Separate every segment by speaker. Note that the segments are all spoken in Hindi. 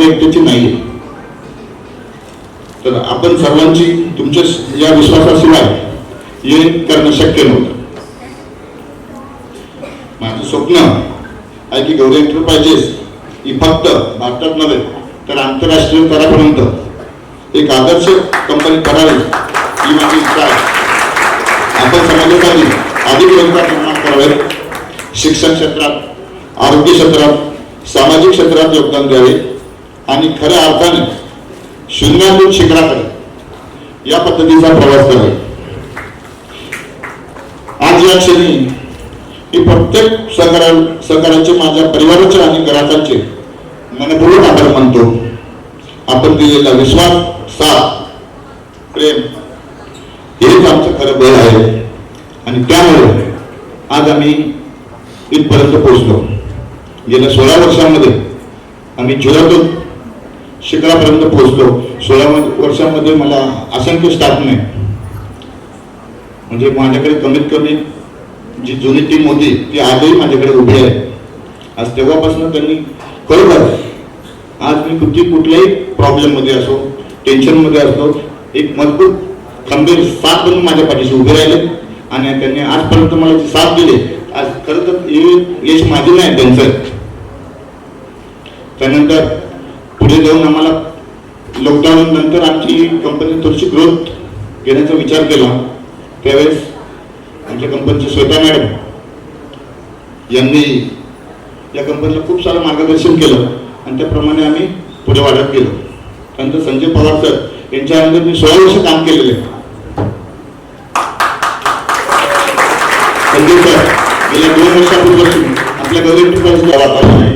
Speaker 1: माझ्या एकट्याची नाही. तर आपण सर्वांची तुमच्या या विश्वासाशिवाय हे करणं शक्य नव्हतं. माझं स्वप्न आहे की गौरी एंटरप्राइजेस ही फक्त भारतात नव्हे तर आंतरराष्ट्रीय स्तरापर्यंत एक आदर्श कंपनी करावी ही माझी इच्छा आहे. आपण समाजासाठी अधिक रोजगार निर्माण करावे, शिक्षण क्षेत्रात, आरोग्य क्षेत्रात, सामाजिक क्षेत्रात योगदान द्यावे आणि खऱ्या अर्थाने शून्यातून शिखराकडे या पद्धतीचा प्रवास करावा. आज या क्षणी मी प्रत्येक सहकार्याचे, माझ्या परिवाराचे आणि ग्राहकांचे मनपूर्वक आभार मानतो. आपण दिलेला विश्वास, साथ, प्रेम हेच आमचं खरं बळ आहे आणि त्यामुळे आज आम्ही इथपर्यंत पोहोचलो. गेल्या 16 वर्षांमध्ये आम्ही झुळतून शिखरापर्यंत पोहोचलो. 16 वर्षांमध्ये मला असंख्य स्टाफ नाही, म्हणजे माझ्याकडे कमीत कमी जी जुनी टीम होती ती आजही माझ्याकडे उभी आहे. आज तेव्हापासून त्यांनी खरोखर आज मी कुठल्याही प्रॉब्लेम मध्ये असो, टेन्शन मध्ये असतो, एक मजबूत खंबीर साथ बनून माझ्या पाठीशी उभे राहिले आणि त्यांनी आजपर्यंत मला जी साथ दिली. आज खरं तर यश माझे नाही, त्यांचं. त्यानंतर पुढे जाऊन आम्हाला लॉकडाऊन नंतर आमची कंपनी थोडीशी ग्रोथ घेण्याचा विचार केला. त्यावेळेस आमच्या कंपनीचे श्वेता मॅडम यांनी या कंपनीला खूप सारं मार्गदर्शन केलं आणि त्याप्रमाणे आम्ही पुढे वाढत गेलो. त्यानंतर संजय पवार सर यांच्यानंतर मी 16 वर्ष काम केलेले. संजय सर गेल्या 2 वर्षापूर्वीपासून आपल्या गौरी एंटरप्राइजेसला वापरला आहे.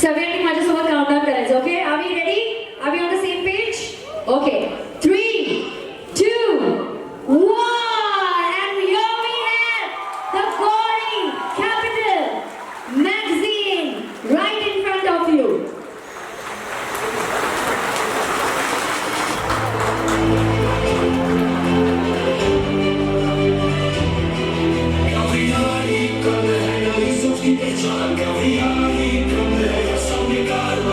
Speaker 2: सगळ्यांनी माझ्यासोबत काउंटडाऊन करायचं. Okay, are we ready? Are we on the same page? Okay, 3, 2, 1 and here we have the Gauri Capital magazine right in front of you. Gauri,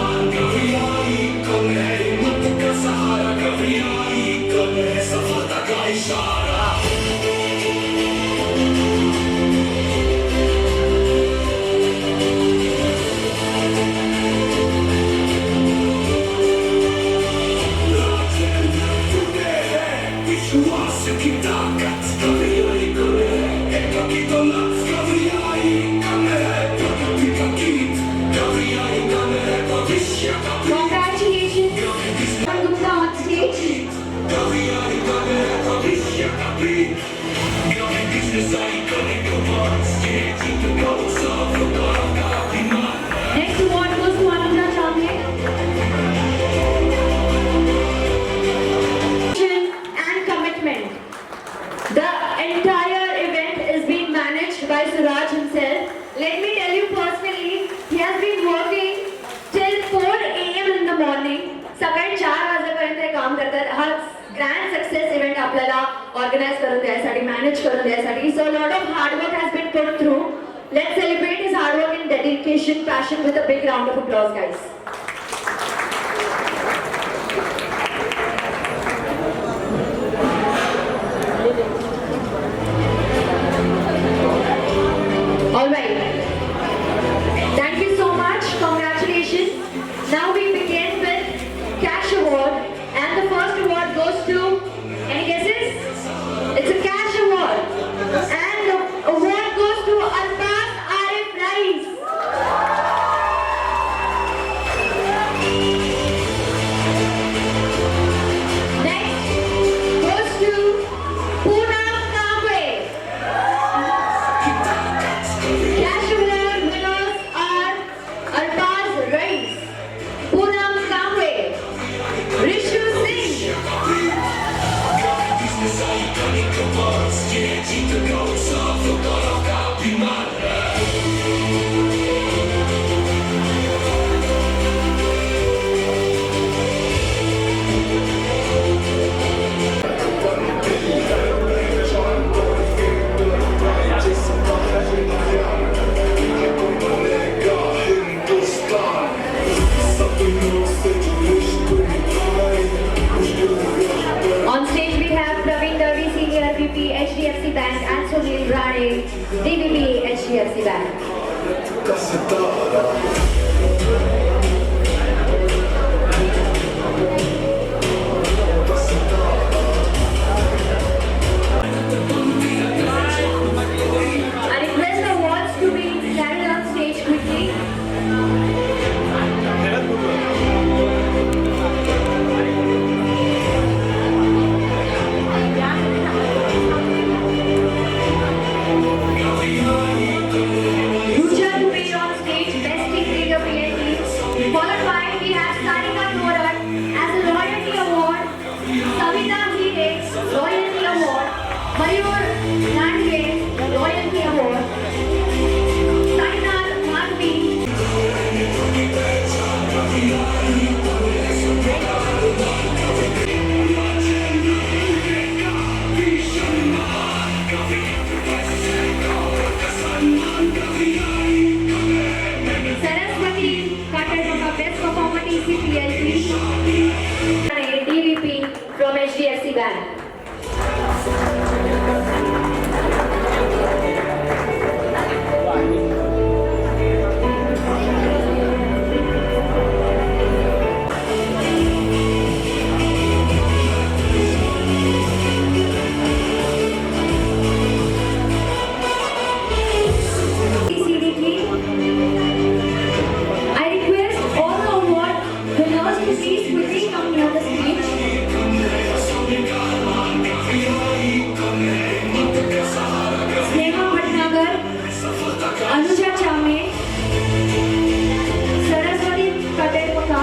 Speaker 2: Suraj himself. Let me tell you personally, he has been working till 4 a.m. in the morning. सकाळी 4 वाजेपर्यंत हे काम करतात. हा ग्रँड सक्सेस इव्हेंट आपल्याला ऑर्गनाइज करून द्यायसाठी, मॅनेज करून द्यायसाठी. So a lot of hard work has been put through. Let's celebrate his hard work and dedication, passion with a big round of applause, guys. All right. Thank you so much. Congratulations. Now we begin with cash award, and the first award goes to, any guesses? It's a cash award, and the award goes to Albas Arif Rais. Next goes to Poonam Kamble. Cash award winners are Albas Rais, Poonam Kamble, Rishu Singh, On stage we have Praveen Davi, Senior VP, HDFC Bank, and Sunil Rane, DVP, HDFC Bank. I request the awards to be carried on stage quickly. Rucha to be on stage, Best Team Leader PNT. Followed by we have Sarika Thorat as a Loyalty Award, Savita Hire, Loyalty Award, Mayur Nandre, Loyalty Award, Sainath Madhvi, Saraswati Katarpaka, Best Performer TCPLP, DVP from HDFC Bank. CDK. I request all the award winners to please quickly come near the stage. Sneha Bhatnagar, Anuja Chame, Saraswati Katarpaka,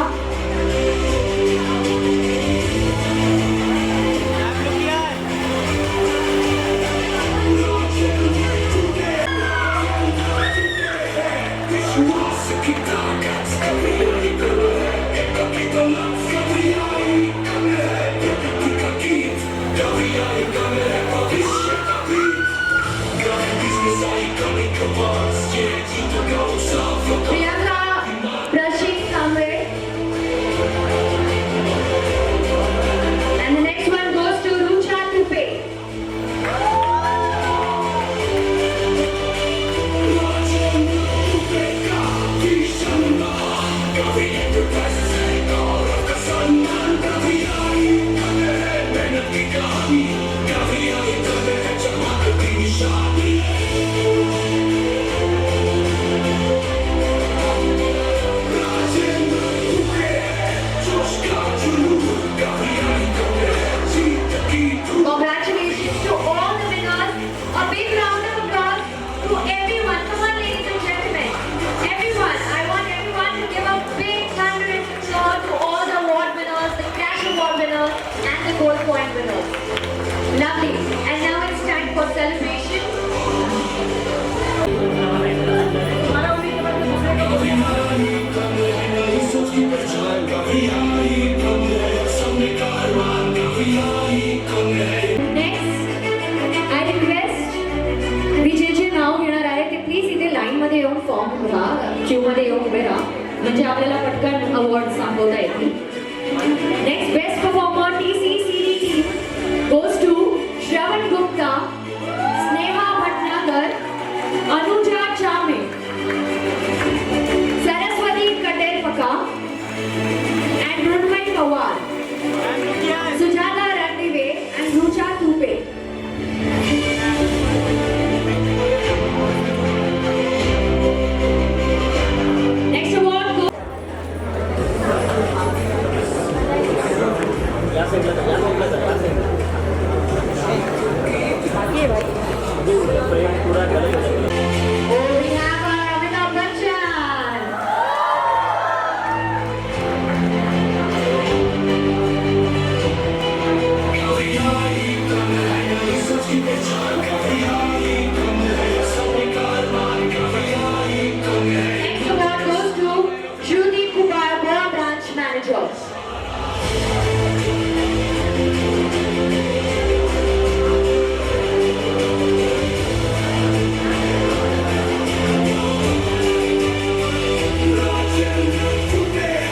Speaker 2: Priyanka Prashik Kamble. And the next one goes to Rucha Tupe. क्यूमध्ये येऊन उभे राहा म्हणजे आपल्याला पटकन अवॉर्ड सांगता येतील. Next best performer TCCD goes to Shravan Gupta, Sneha Bhatnagar, Anuja Chame, Saraswati Katerpaka and Mrunmay Pawar, Sujata Randive and Rucha Tupe. Next award goes we have our Amitabh Bachchan. Next award goes to Shruti Kumar, Goa Branch Manager.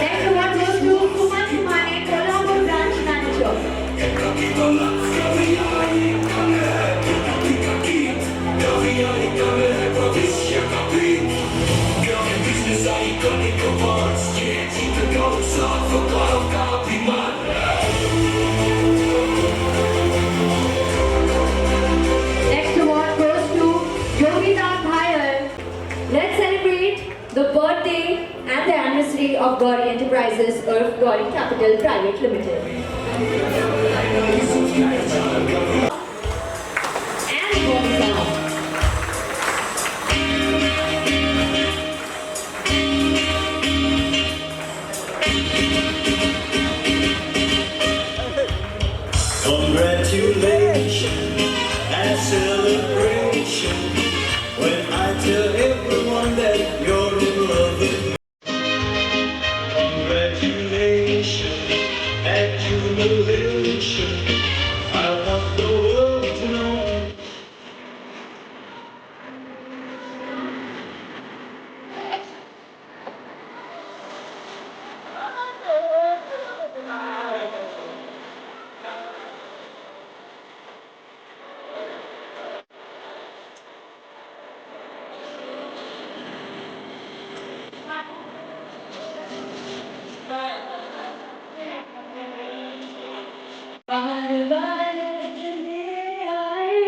Speaker 2: Next award goes to Kumar Kumane, Kolhapur Branch Manager. Next award goes to Yogita Bhayar. Let's celebrate the birthday and the anniversary of Gauri Enterprises of Gauri Capital Private Limited. And Gonza.
Speaker 3: Congratulations and celebration when I tell everyone that you're in love with me. Congratulations and jubilation. I want the world to know.
Speaker 2: बार बार चले आए,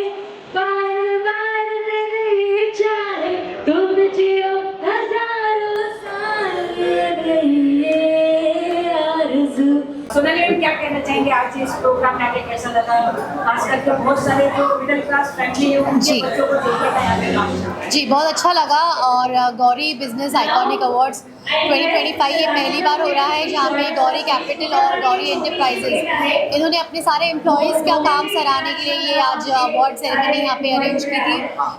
Speaker 2: बार बार नहीं जाए, तुम जियो हजारों साल रहिए आरज़ू.
Speaker 4: सोनाली मैम क्या कहना चाहेंगे आज इस प्रोग्राम में आके कैसा लगा, खास करके बहुत सारे जो मिडिल क्लास फैमिली है उनके
Speaker 5: जी।
Speaker 4: बच्चों को देखने का यहाँ पे काम.
Speaker 5: जी बहुत अच्छा लगा और गौरी बिजनेस आइकॉनिक अवार्ड्स 2025 ये पहली बार हो रहा है जहाँ पे गौरी कैपिटल और गौरी एंटरप्राइजेज इन्होंने अपने सारे एम्प्लॉयज़ का काम सराहने के लिए ये आज अवार्ड सेरेमनी यहाँ पे अरेंज की थी.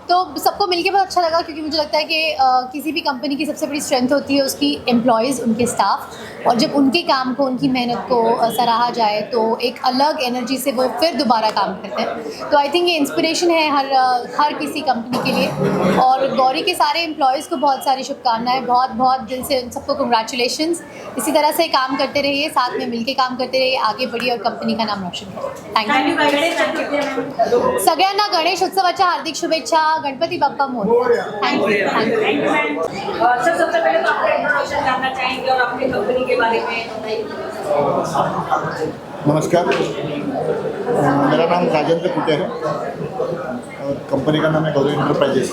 Speaker 5: तो सबको मिलके बहुत अच्छा लगा क्योंकि मुझे लगता है कि किसी भी कंपनी की सबसे बड़ी स्ट्रेंथ होती है उसकी एम्प्लॉयज़, उनके स्टाफ, और जब उनके काम को, उनकी मेहनत को सराहा जाए तो एक अलग एनर्जी से वो फिर दोबारा काम करते हैं. तो आई थिंक ये इंस्पिरेशन है हर किसी कंपनी के लिए. और गौरी के सारे एम्प्लॉयज़ को बहुत सारी शुभकामनाएं, बहुत बहुत दिल से उन सबको कंग्रेचुलेशंस. इसी तरह से काम करते रहिए, साथ में मिलके काम करते रहिए, आगे बढ़िए और कंपनी का नाम रोशन करें. थँक्यू. सगळ्यांना गणेश उत्सवाच्या हार्दिक शुभेच्छा. Ganpati Bappa Morya. Thank you.
Speaker 4: Thank you ma'am. Sir सबसे पहले तो आपका इंट्रोडक्शन जानना चाहेंगे और अपनी कंपनी के बारे में बताइए.
Speaker 1: नमस्कार, मेरा नाम राजेंद्र कुटे है और कंपनी का नाम है गौरी एंटरप्राइजेस,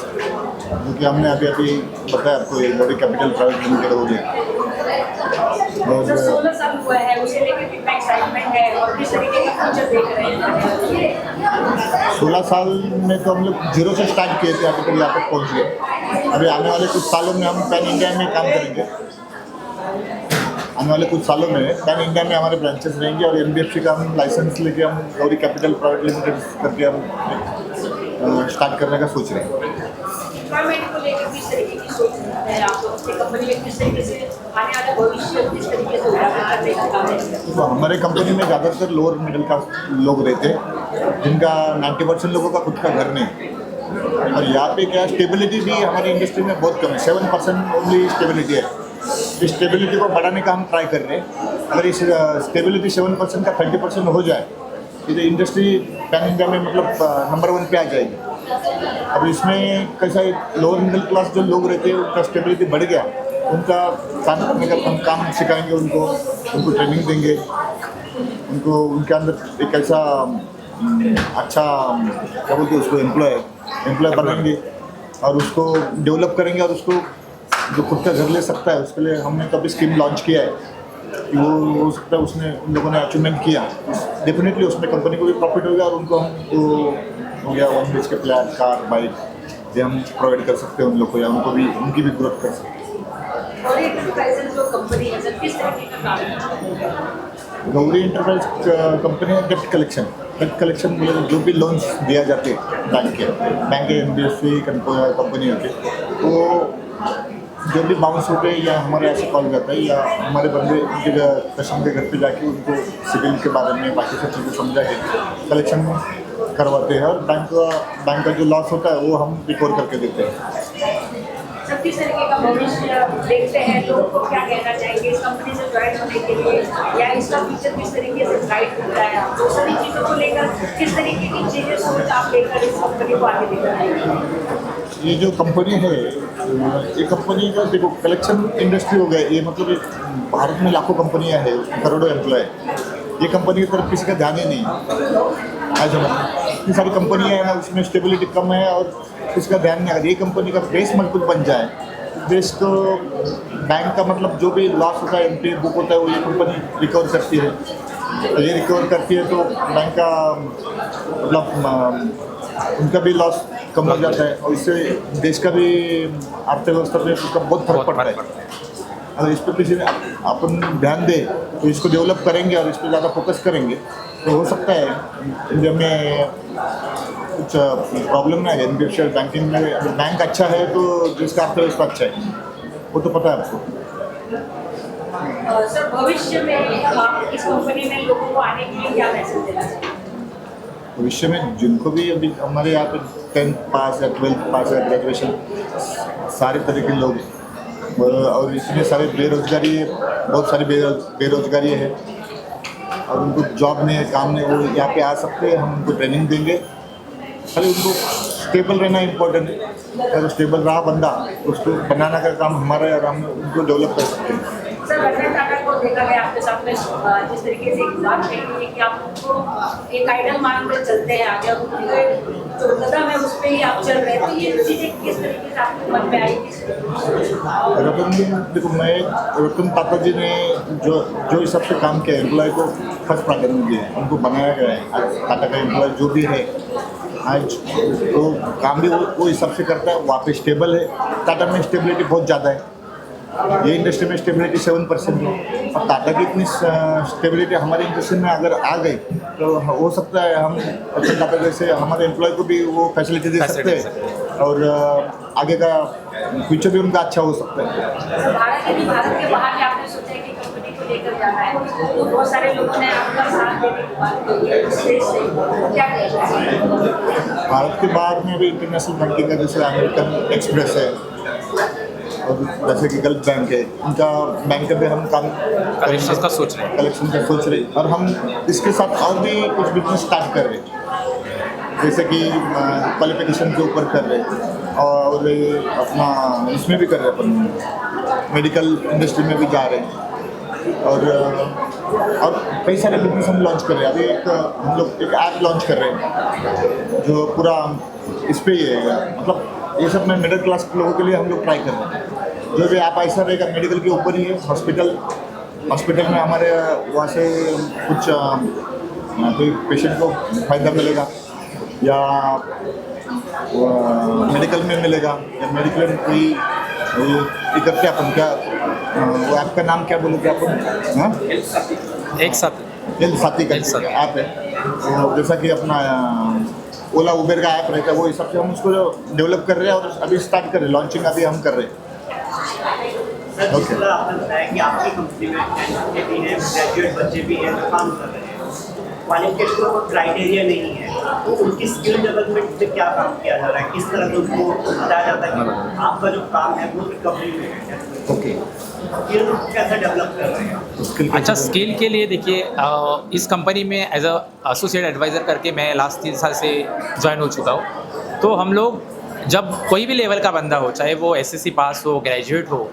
Speaker 1: जो कि हमने अभी बताया आपको, ये गौरी कैपिटल प्राइवेट लिमिटेड हो गया.
Speaker 4: सर 16 साल हुआ है, उसे लेकर कितना एक्साइटमेंट है और किस तरीके का फ्यूचर देख रहे हैं.
Speaker 1: 16 साल में तो हम लोग जीरो से स्टार्ट किए थे, अभी तक यहाँ तक पहुँच गए. अभी आने वाले कुछ सालों में हम पैन इंडिया में काम करेंगे. आने वाले कुछ सालों में पैन इंडिया में हमारे ब्रांचेस रहेंगे और NBFC का हम लाइसेंस लेके हम गौरी कैपिटल प्राइवेट लिमिटेड करके हम स्टार्ट करने का सोच रहे हैं.
Speaker 4: एम्प्लॉयमेंट को लेकर किस तरीके की सोच है आपको, अपनी कंपनी में किस तरीके से आने वाला भविष्य किस तरीके से उजागर करने का काम है.
Speaker 1: तो हमारे कंपनी में ज़्यादातर लोअर मिडिल क्लास लोग रहते हैं जिनका 90% लोगों का खुद का घर नहीं.
Speaker 6: और यहाँ पे क्या स्टेबिलिटी भी हमारी इंडस्ट्री में बहुत कम है, 7% ओनली स्टेबिलिटी है। इस स्टेबिलिटी को बढ़ाने का हम ट्राई कर रहे हैं। अगर इस स्टेबिलिटी 7% का 30% हो जाए तो इंडस्ट्री पैन इंडिया में मतलब नंबर 1 पे आ जाएगी। अब इसमें कैसा है, लोअर मिडिल क्लास जो लोग रहते हैं उनका स्टेबिलिटी बढ़ गया, उनका काम करने का हम काम सिखाएंगे, उनको ट्रेनिंग देंगे, उनको उनके अंदर एक ऐसा अच्छा क्या बोलते हैं उसको एम्प्लॉय बनाएंगे और उसको डेवलप करेंगे और उसको जो खुद का घर ले सकता है उसके लिए हमने कभी स्कीम लॉन्च किया है कि वो हो सकता है उसने उन लोगों ने अचीवमेंट किया, डेफिनेटली उसमें कंपनी को भी प्रॉफिट होगा और उनको हम हो गया 1 BHK के फ्लैट, कार, बाइक ये हम प्रोवाइड कर सकते हैं उन लोग को, या उनको भी उनकी भी ग्रोथ कर सकते हैं।
Speaker 4: और एंटरप्राइजेज जो कंपनी है सर, किस तरीके का काम है?
Speaker 6: गौरी एंटरप्राइज कंपनी है डेप्ट कलेक्शन मतलब जो भी लोन्स दिया जाते हैं बैंक के NBFC कंपनी होती है, तो जो भी बाउंस होते हैं या हमारे यहाँ से कॉल जाता है या हमारे बंदे उनके कस्टमर के घर पे जाके उनको सिविल के बारे में बाकी सब चीज़ें समझा के कलेक्शन करवाते हैं और बैंक का जो लॉस होता है वो हम रिकवर करके देते हैं।
Speaker 4: सब किस तरीके का भविष्य देखते हैं, लोगों को क्या कहना चाहेंगे इस कंपनी से ज्वाइन होने के लिए, या इसका फ्यूचर किस तरीके से ब्राइट होता है, तो सभी चीज़ों को लेकर किस तरीके की चीज़ें सोच आप लेकर इस कंपनी को आगे लेकर आएंगे?
Speaker 6: ये जो कंपनी है, ये कंपनी का देखो कलेक्शन इंडस्ट्री हो गया, ये मतलब भारत में लाखों कंपनियां हैं, करोड़ों एम्प्लॉय, ये कंपनी की तरफ किसी का ध्यान ही नहीं। ऐसा मतलब इतनी सारी कंपनियां हैं ना, उसमें स्टेबिलिटी कम है और इसका ध्यान नहीं। अगर ये कंपनी का बेस मजबूत बन जाए, देश को बैंक का मतलब जो भी लॉस होता है, NPA बुक होता है, वो ये कंपनी रिकवर करती है। तो ये रिकवर करती है तो बैंक का मतलब उनका भी लॉस कम हो जाता है और इससे देश का भी अर्थव्यवस्था पे उसका बहुत फर्क पड़ता है। अगर इस पर किसी ने अपन ध्यान दे तो इसको डेवलप करेंगे और इस पर ज़्यादा फोकस करेंगे तो हो सकता है इंडिया में कुछ प्रॉब्लम ना है। NBFC बैंकिंग में अगर बैंक अच्छा है तो जिसका अर्थव्यवस्था अच्छा है, वो तो पता है आपको।
Speaker 4: सर भविष्य में आप इस कंपनी में लोगों को आने के लिए क्या मैसेज देना चाहिए?
Speaker 6: भविष्य में जिनको भी अभी हमारे यहाँ पे 10th पास या 12th पास या ग्रेजुएशन सारे तरह के लोग, और इतने सारे बेरोजगारी है, बहुत सारी बेरोजगारी है और उनको जॉब नहीं है, काम नहीं, वो यहाँ पे आ सकते हैं, हम उनको ट्रेनिंग देंगे। खाली उनको स्टेबल रहना इम्पोर्टेंट है, अगर स्टेबल रहा बंदा उसको बनाना का काम हमारा है और हम उनको डेवलप कर सकते हैं।
Speaker 4: सर रतन टाटा को देखा गया आपके साथ में जिस तरीके से एक बात कही है कि आप उनको एक आइडल मानकर चलते हैं आगे, और उनके जो कदम है उस पर ही आप चल रहे हैं, तो ये चीज़ें किस तरीके से आपके मन में आई?
Speaker 6: देखो रतन टाटा जी ने जो हिसाब से काम किया, एम्प्लॉय को फर्स्ट प्राधान्य दिया है, उनको बनाया गया है। आज टाटा का एम्प्लॉय जो भी है आज तो काम भी वो हिसाब से करता है, वहाँ पे स्टेबल है। टाटा में स्टेबिलिटी बहुत ज़्यादा है, ये इंडस्ट्री में स्टेबिलिटी 7% है और टाटा की इतनी स्टेबिलिटी हमारी इंडस्ट्री में अगर आ गई तो हो सकता है हम रतन टाटा जैसे हमारे एम्प्लॉय को भी वो फैसिलिटी दे सकते हैं और आगे का फ्यूचर भी उनका अच्छा हो सकता है।
Speaker 4: भारत के बाहर भी आपने सोचा है कि कंपनी को लेकर जाना है, तो बहुत सारे लोगों ने आपका साथ देने की बात की है इस देश से, क्या कहना चाहिए?
Speaker 6: भारत के बाहर में भी इंटरनेशनल बैंकिंग का जैसे अमेरिकन एक्सप्रेस है और जैसे कि गल्फ बैंक है, उनका बैंक का भी हम काम कलेक्शन का सोच रहे हैं और हम इसके साथ और भी कुछ बिजनेस स्टार्ट कर रहे हैं, जैसे कि क्वालिफिकेशन के ऊपर कर रहे हैं और अपना इसमें भी कर रहे हैं, अपन मेडिकल इंडस्ट्री में भी जा रहे हैं और कई सारे बिजनेस हम लॉन्च कर रहे हैं। अभी हम लोग एक ऐप लॉन्च कर रहे हैं जो पूरा इस पर ही है, मतलब ये सब में मिडिल क्लास लोगों के लिए हम लोग ट्राई कर रहे हैं। जो भी ऐप ऐसा रहेगा मेडिकल के ऊपर ही है, हॉस्पिटल में हमारे वहाँ से कुछ कोई पेशेंट को फ़ायदा मिलेगा या मेडिकल में मिलेगा या मेडिकल में कोई करते अपन क्या वो ऐप का नाम क्या बोले थे अपन? हाँ, एक साथी का ऐप है, तो जैसा कि अपना ओला उबेर का ऐप रहता है, वो हिसाब से हम उसको डेवलप कर रहे हैं और अभी स्टार्ट कर रहे हैं, लॉन्चिंग अभी हम कर रहे हैं।
Speaker 7: सर आपने बताया कि आपकी कंपनी में एनपीए भी है, ग्रेजुएट बच्चे भी हैं जो काम कर रहे हैं, क्वालिफिकेशन का कोई क्राइटेरिया नहीं है, तो उनकी स्किल डेवलपमेंट पे क्या काम किया जा रहा है, किस तरह से उनको बताया जाता है कि आपका जो काम है वो रिकवरी में है,
Speaker 6: ओके
Speaker 7: स्किल कैसे डेवलप कर रहे हैं?
Speaker 8: अच्छा, स्केल के लिए देखिए, इस कंपनी में एज अ एसोसिएट एडवाइज़र करके मैं लास्ट 3 साल से ज्वाइन हो चुका हूँ। तो हम लोग जब कोई भी लेवल का बंदा हो, चाहे वो एसएससी पास हो, ग्रेजुएट हो,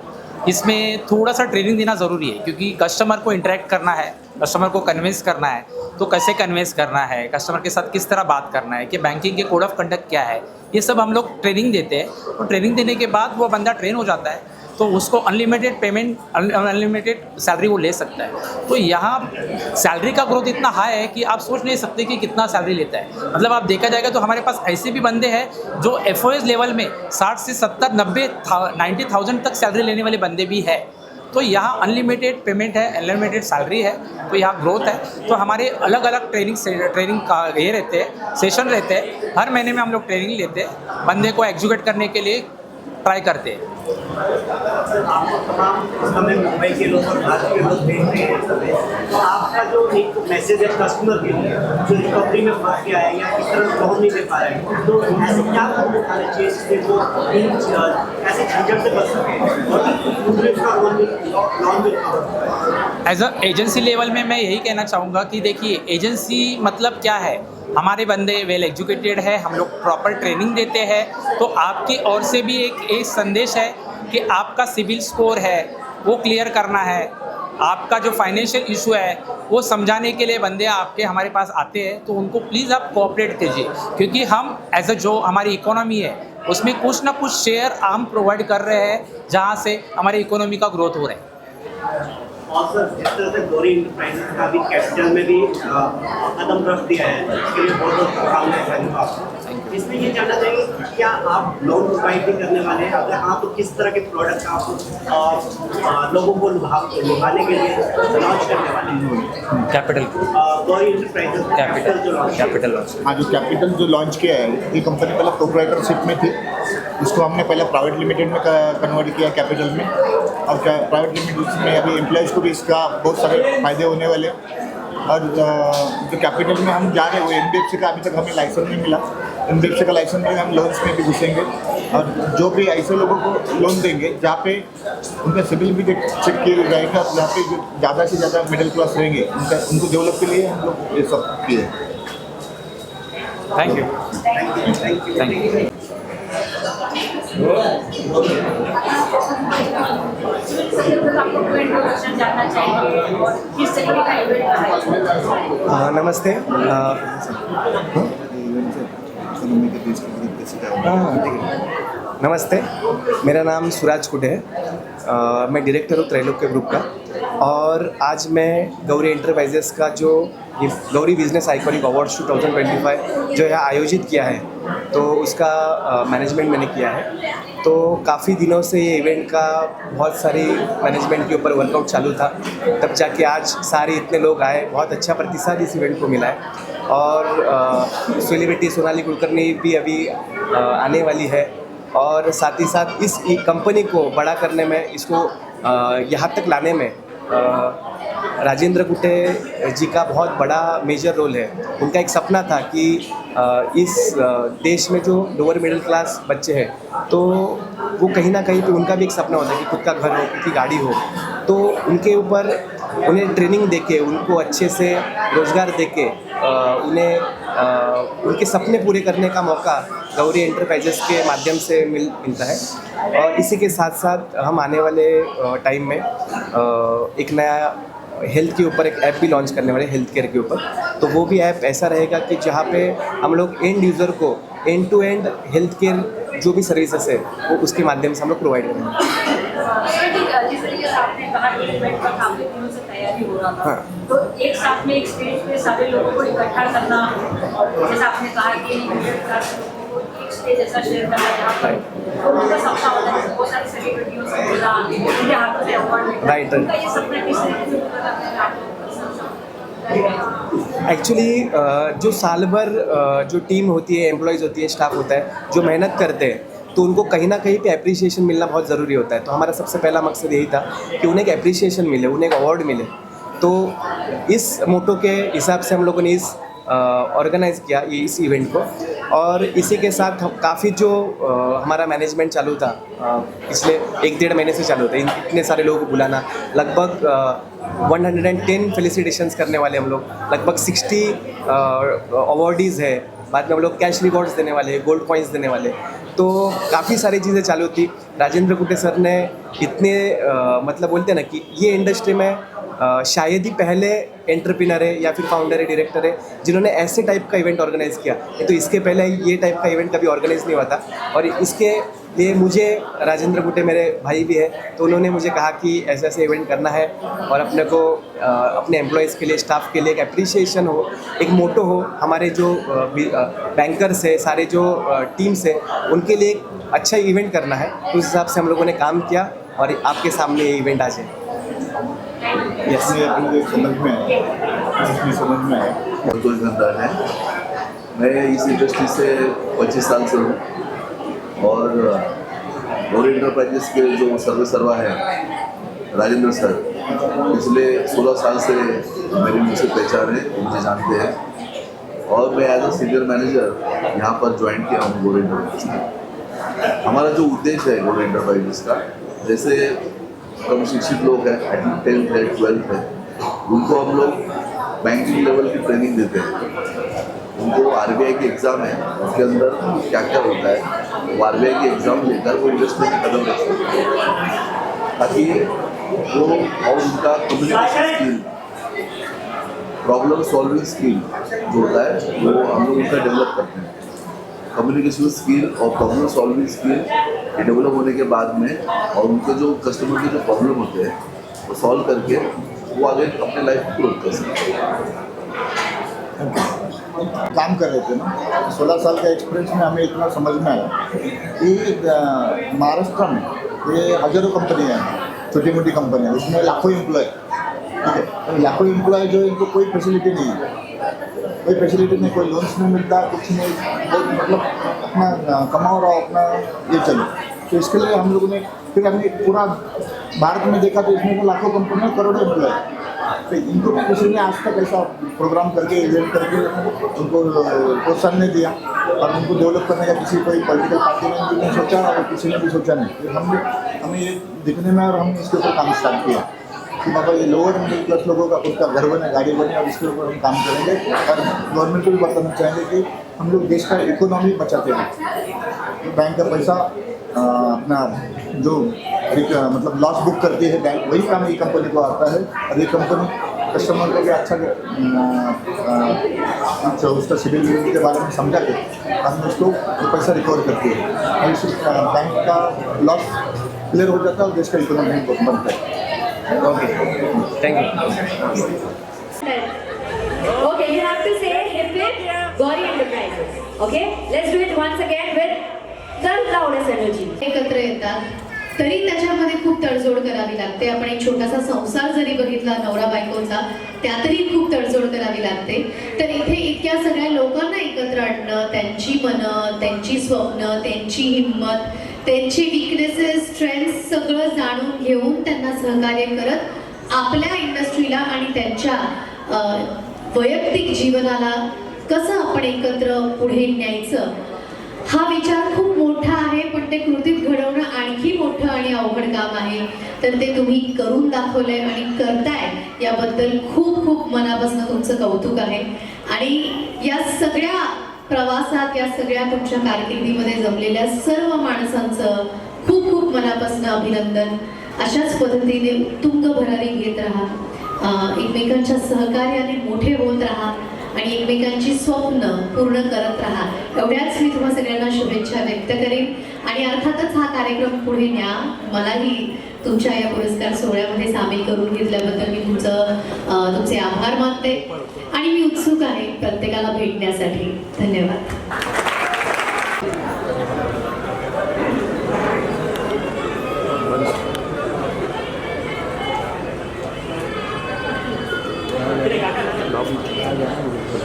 Speaker 8: इसमें थोड़ा सा ट्रेनिंग देना ज़रूरी है, क्योंकि कस्टमर को इंटरेक्ट करना है, कस्टमर को कन्विंस करना है। तो कैसे कन्विंस करना है, कस्टमर के साथ किस तरह बात करना है, कि बैंकिंग के कोड ऑफ कंडक्ट क्या है, ये सब हम लोग ट्रेनिंग देते हैं। और ट्रेनिंग देने के बाद वो बंदा ट्रेन हो जाता है, तो उसको अनलिमिटेड पेमेंट, अनलिमिटेड सैलरी वो ले सकता है। तो यहाँ सैलरी का ग्रोथ इतना हाई है कि आप सोच नहीं सकते कि कितना सैलरी लेता है। मतलब आप देखा जाएगा तो हमारे पास ऐसे भी बंदे हैं जो एफओएस लेवल में 60 से 70, 90, 90,000 तक सैलरी लेने वाले बंदे भी है। तो यहाँ अनलिमिटेड पेमेंट है, अनलिमिटेड सैलरी है, तो यहाँ ग्रोथ है। तो हमारे अलग अलग ट्रेनिंग का ये रहते हैं, सेशन रहते हैं। हर महीने में हम लोग ट्रेनिंग लेते हैं, बंदे को एग्जीक्यूट करने के लिए ट्राई करते हैं।
Speaker 7: आपको तमाम समय मुंबई के लोग और भारत के लोग देख रहे हैं समय, तो आपका जो एक मैसेज है कस्टमर के लिए जो रिकवरी में फंस गया है या किस तरह लोन नहीं दे पा रहे हैं, तो ऐसे क्या कदम उठाने चाहिए जिससे वो ऐसे झंझट से बच सके और दूसरे का लोन भी।
Speaker 8: एज अ एजेंसी लेवल में मैं यही कहना चाहूँगा कि देखिए, एजेंसी मतलब क्या है, हमारे बंदे वेल एजुकेटेड है, हम लोग प्रॉपर ट्रेनिंग देते हैं। तो आपकी ओर से भी एक संदेश है कि आपका सिविल स्कोर है वो क्लियर करना है, आपका जो फाइनेंशियल इशू है वो समझाने के लिए बंदे आपके हमारे पास आते हैं। तो उनको प्लीज़ आप कोऑपरेट कीजिए, क्योंकि हम एज अ जो हमारी इकोनॉमी है उसमें कुछ ना कुछ शेयर हम प्रोवाइड कर रहे हैं, जहाँ से हमारी इकोनॉमी का ग्रोथ हो रहा है।
Speaker 7: और सर, जिस तरह से गौरी इंटरप्राइजेस का भी कैपिटल में भी कदम रख दिया है, इसके लिए बहुत बहुत शुभकामनाएं आपको। इसमें ये जानना चाहेंगे कि क्या आप लोन प्रोवाइड भी करने वाले हैं, अगर हाँ तो किस तरह के प्रोडक्ट आप लोगों को लुभाने के लिए लॉन्च करने वाले हैं?
Speaker 8: कैपिटल
Speaker 7: गौरी इंटरप्राइजेस
Speaker 8: कैपिटल
Speaker 6: हाँ, जो कैपिटल जो लॉन्च किया है, ये कंपनी पहले प्रोप्राइटरशिप में थी, उसको हमने पहले प्राइवेट लिमिटेड में कन्वर्ट किया कैपिटल में। और प्राइवेट लिमिटेड में अभी एम्प्लॉयज़ को भी इसका बहुत सारे फायदे होने वाले हैं। और जो कैपिटल में हम जा रहे हैं वो एनबीएफसी का अभी तक हमें लाइसेंस नहीं मिला। एनबीएफसी का लाइसेंस में हम लोन्स में भी घुसेंगे, और जो भी ऐसे लोगों को लोन देंगे जहाँ पे उनका सिविल भी चेक किया जाएगा, और जहाँ पे जो ज़्यादा से ज़्यादा मिडिल क्लास रहेंगे उनको डेवलप के लिए हम लोग ये सब किए।
Speaker 8: Thank you. Thank you.
Speaker 4: Introduction जानना चाहेंगे और किस तरीके का इवेंट रहा है?
Speaker 9: नमस्ते। नमस्ते, मेरा नाम सूरज कुटे है। मैं डायरेक्टर हूँ त्रैलोक्य ग्रुप का, और आज मैं गौरी एंटरप्राइजेस का जो ये गौरी बिजनेस आइकॉनिक अवार्ड्स 2025 जो यहाँ आयोजित किया है, तो उसका मैनेजमेंट मैंने किया है। तो काफ़ी दिनों से ये इवेंट का बहुत सारी मैनेजमेंट के ऊपर वर्कआउट चालू था, तब जाके आज सारे इतने लोग आए, बहुत अच्छा प्रतिसाद इस इवेंट को मिला है। और सेलिब्रिटी सोनाली कुलकर्णी भी अभी आने वाली है, और साथ ही साथ इस कंपनी को बड़ा करने में, इसको यहाँ तक लाने में राजेंद्र कुटे जी का बहुत बड़ा मेजर रोल है। उनका एक सपना था कि इस देश में जो लोअर मिडिल क्लास बच्चे हैं, तो वो कहीं ना कहीं पे उनका भी एक सपना होता है कि खुद का घर हो, खुद की गाड़ी हो। तो उनके ऊपर उन्हें ट्रेनिंग देके, उनको अच्छे से रोज़गार देके उन्हें उनके सपने पूरे करने का मौका गौरी एंटरप्राइजेस के माध्यम से मिलता है। और इसी के साथ साथ हम आने वाले टाइम में एक नया हेल्थ के ऊपर एक ऐप भी लॉन्च करने वाले, हेल्थ केयर के ऊपर। तो वो भी ऐप ऐसा रहेगा कि जहाँ पे हम लोग एंड यूज़र को end to end health care जो भी सर्विसेज है वो उसके माध्यम से हम लोग प्रोवाइड करेंगे।
Speaker 4: जिस तरीके से आपने कहा कि इवेंट का काफी दिनों से तैयारी हो रहा था,
Speaker 9: हाँ।
Speaker 4: तो एक साथ में एक स्टेज पे सारे लोगों को इकट्ठा करना, जैसे आपने कहा कि एक स्टेज ऐसा शेयर करना जहाँ पर तो उनका सपना होता है, बहुत सारी सेलिब्रिटियों से मिला, उनके हाथों से अवार्ड मिला,
Speaker 9: राइट।
Speaker 4: उनका ये सपना किस तरीके से पूरा करना है?
Speaker 9: एक्चुअली जो साल भर जो टीम होती है, एम्प्लॉयज़ होती है, स्टाफ होता है, जो मेहनत करते हैं, तो उनको कहीं ना कहीं पे एप्रिसिएशन मिलना बहुत ज़रूरी होता है। तो हमारा सबसे पहला मकसद यही था कि उन्हें एक एप्रिसिएशन मिले, उन्हें एक अवार्ड मिले। तो इस मोटो के हिसाब से हम लोगों ने इस ऑर्गेनाइज़ किया इस इवेंट को। और इसी के साथ हम काफ़ी जो हमारा मैनेजमेंट चालू था पिछले 1-1.5 महीने से चालू था, इतने सारे लोगों को बुलाना, लगभग 110 फेलिसिटेशंस करने वाले हम लोग, लगभग 60 अवॉर्डीज़ है, बाद में हम लोग कैश रिवॉर्ड्स देने वाले, गोल्ड कॉइन्स देने वाले, तो काफ़ी सारी चीज़ें चालू थी। राजेंद्र कुटे सर ने इतने मतलब बोलते हैं ना कि ये इंडस्ट्री में शायद ही पहले एंटरप्रेन्योर है या फिर फाउंडर है, डायरेक्टर है, जिन्होंने ऐसे टाइप का इवेंट ऑर्गेनाइज़ किया। तो इसके पहले ये टाइप का इवेंट कभी ऑर्गेनाइज नहीं हुआ था। और इसके लिए मुझे राजेंद्र कुटे मेरे भाई भी है, तो उन्होंने मुझे कहा कि ऐसे ऐसे इवेंट करना है और अपने को अपने एम्प्लॉयज़ के लिए, स्टाफ के लिए एक अप्रिसिएशन हो, एक मोटो हो, हमारे जो बैंकर्स है, सारे जो टीम्स है, उनके लिए एक अच्छा इवेंट करना है। तो उस हिसाब से हम लोगों ने काम किया और आपके सामने ये इवेंट आज है।
Speaker 6: यस, समझ में आया।
Speaker 10: कोई गंदाज है। मैं इस इंडस्ट्री से 25 साल से हूँ और गौरी एंटरप्राइजेस के जो सर्वा है राजेंद्र सर, पिछले 16 साल से मेरी मुझसे पहचान है, मुझे जानते हैं और मैं एज अ सीनियर मैनेजर यहाँ पर ज्वाइन किया हूँ गौरी एंटरप्राइजेस में। हमारा जो उद्देश्य है गौरी एंटरप्राइजेस का, जैसे कम शिक्षित लोग हैं, 10th है, 12th है, उनको हम लोग बैंकिंग लेवल की ट्रेनिंग देते हैं। उनको RBI की एग्ज़ाम है, उसके अंदर क्या क्या होता है, वो RBI की एग्ज़ाम लेकर वो इंडस्ट्री में कदम रख सकते हैं, ताकि वो और उनका communication skill, problem solving skill जो होता है वो हम लोग उनका डेवलप करते हैं। कम्युनिकेशन स्किल और प्रॉब्लम सॉल्विंग स्किल डेवलप होने के बाद में और उनके जो कस्टमर के जो प्रॉब्लम होते हैं वो सॉल्व करके वो आगे अपने लाइफ को ग्रोथ कर सकते हैं।
Speaker 6: काम कर रहे थे ना, 16 साल का एक्सपीरियंस में हमें इतना समझ में आया कि महाराष्ट्र में ये हज़ारों कंपनियाँ हैं, छोटी मोटी कंपनियाँ, उसमें लाखों एम्प्लॉय, ठीक है, तो लाखों एम्प्लॉय जो इनको कोई फैसिलिटी नहीं है, कोई फैसिलिटी नहीं, कोई लोन्स नहीं मिलता, कुछ नहीं, बहुत मतलब अपना कमाओ रहो, अपना ये चलो। तो इसके लिए हम लोगों ने फिर हमने पूरा भारत में देखा तो इसमें तो लाखों कंपनियाँ, करोड़ों एम्प्लॉय, तो इनको किसी ने आज तक ऐसा प्रोग्राम करके, इवेंट करके उनको प्रोत्साहन नहीं दिया और उनको डेवलप करने का किसी कोई पॉलिटिकल पार्टी ने भी नहीं सोचा और किसी ने भी सोचा नहीं। फिर हमें ये दिखने में और हमने इसके ऊपर काम स्टार्ट किया कि बाबा ये लोअर मिडिल क्लास लोगों का खुद का घर बने, गाड़ी बने और इसके ऊपर हम काम करेंगे और गवर्नमेंट को भी बताना चाहेंगे कि हम लोग देश का इकोनॉमी बचाते हैं। तो बैंक का पैसा अपना जो मतलब लॉस बुक करती है बैंक, वही काम ये कंपनी को आता है और ये कंपनी कस्टमर को भी अच्छा उसका सिविल के बारे में समझा के हम उसको पैसा रिकवर करती है और इस बैंक का लॉस क्लियर हो जाता है और देश का इकोनॉमी बनता है।
Speaker 9: Okay, thank you.
Speaker 2: Okay, you have to say hip hip Gauri Enterprises. Okay, let's do it once again with the loudest energy.
Speaker 5: एकत्र येतात तरी त्याच्यामध्ये खूप तडजोड करावी लागते. आपण एक छोटासा संसार जरी बघितला नवरा बायकोचा, त्यातही खूप तडजोड करावी लागते. तर इथे इतक्या सगळ्या लोकांना एकत्र आणणं, त्यांची मनं, त्यांची स्वप्न, त्यांची हिंमत, त्यांची विकनेसेस, स्ट्रेंथ्स सगळं जाणून घेऊन त्यांना सहकार्य करत आपल्या इंडस्ट्रीला आणि त्यांच्या वैयक्तिक जीवनाला कसं आपण एकत्र पुढे न्यायचं, हा विचार खूप मोठा आहे, पण ते कृतीत घडवणं आणखी मोठं आणि अवघड काम आहे. तर ते तुम्ही करून दाखवलंय आणि करताय, याबद्दल खूप खूप मनापासून तुमचं कौतुक आहे. आणि या सगळ्या प्रवासात, या सगळ्या तुमच्या कारकिर्दीमध्ये जमलेल्या सर्व माणसांचं खूप खूप मनापासून अभिनंदन. अशाच पद्धतीने उत्तुंग भरारी घेत राहा, एकमेकांच्या सहकार्याने मोठे होत राहा आणि एकमेकांची स्वप्न पूर्ण करत राहा. एवढ्याच मी तुम्हा सगळ्यांना शुभेच्छा व्यक्त करेन आणि अर्थातच हा कार्यक्रम पुढे न्या. मलाही तुमच्या या पुरस्कार सोहळ्यामध्ये सामील करून घेतल्याबद्दल मी तुमचे आभार मानते आणि मी उत्सुक आहे प्रत्येकाला भेटण्यासाठी. धन्यवाद.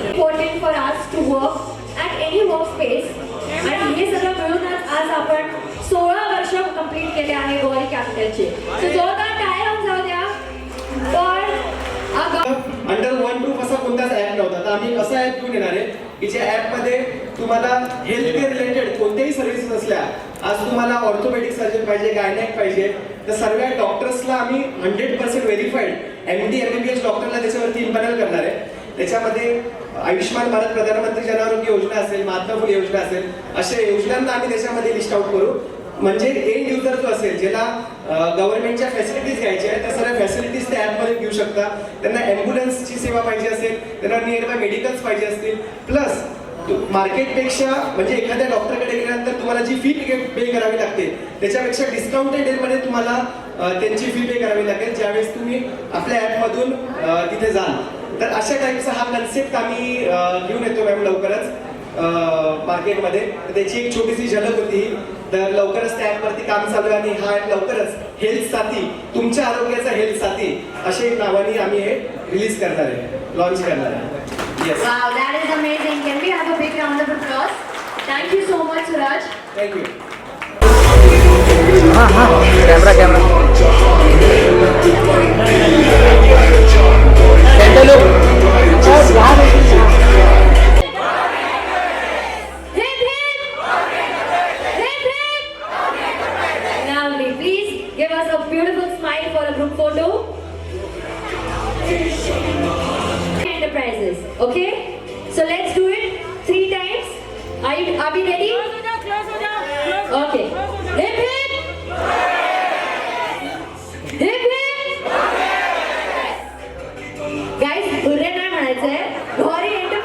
Speaker 2: Important for us to work at any workspace आणि हे सगळं मिळूनच आज आपण 16 वर्ष कंप्लीट केले आहे गौरी कॅपिटलचे. सो जोरदार टाळ्या जाऊ द्या. पण
Speaker 11: अंडर वन रूफ असा
Speaker 9: कोणताच ॲप नव्हता. तर आम्ही असा ॲप घेऊन येणार आहे की ज्या ॲपमध्ये तुम्हाला हेल्थ केअर रिलेटेड कोणत्याही सर्व्हिसेस असल्या, आज तुम्हाला ऑर्थोपेडिक सर्जन पाहिजे, गायनॅक पाहिजे, तर सर्व डॉक्टर्सला आम्ही 100% व्हेरीफाईड MD MBBS डॉक्टरला त्याच्यावरती इम्पॅनल करणार आहे. त्याच्यामध्ये आयुष्यमान भारत प्रधानमंत्री जन आरोग्य योजना असेल, महात्मा फुले योजना असेल, अशा योजनांना आम्ही त्याच्यामध्ये लिस्ट आउट करू. म्हणजे एंड युजर जो असेल, ज्याला गव्हर्नमेंटच्या फॅसिलिटीज घ्यायच्या आहेत, त्या सर्व फॅसिलिटीज त्या ॲपमध्ये घेऊ शकता. त्यांना ॲम्ब्युलन्सची सेवा पाहिजे असेल, त्यांना नियर बाय मेडिकल्स पाहिजे असतील, प्लस मार्केटपेक्षा म्हणजे एखाद्या डॉक्टरकडे गेल्यानंतर तुम्हाला जी फी पे करावी लागते त्याच्यापेक्षा डिस्काउंटेड रेटमध्ये तुम्हाला त्यांची फी पे करावी लागेल ज्यावेळेस तुम्ही आपल्या ॲपमधून तिथे जाल. तर अशा टाईपचा हा कन्सेप्ट आम्ही घेऊन येतो मॅम लवकरच मार्केटमध्ये. त्याची एक छोटीशी झलक होती. तर लवकरच त्या ॲपवरती काम चालू आहे आणि हा ॲप लवकरच हेल्थ साथी, तुमच्या आरोग्याचा हेल्थ साथी अशा एक नावाने आम्ही हे रिलीज करणार आहे, लॉन्च करणार आहे. Yes.
Speaker 2: Wow, that is amazing. Can we have a big round of applause? Thank you so much, Suraj.
Speaker 9: Thank you.
Speaker 2: Hip hip! Hip hip! Lovely. Please give us a beautiful smile for a group photo. Enterprises. Okay? So let's do it 3 times. Are we ready? Okay. Hip hip!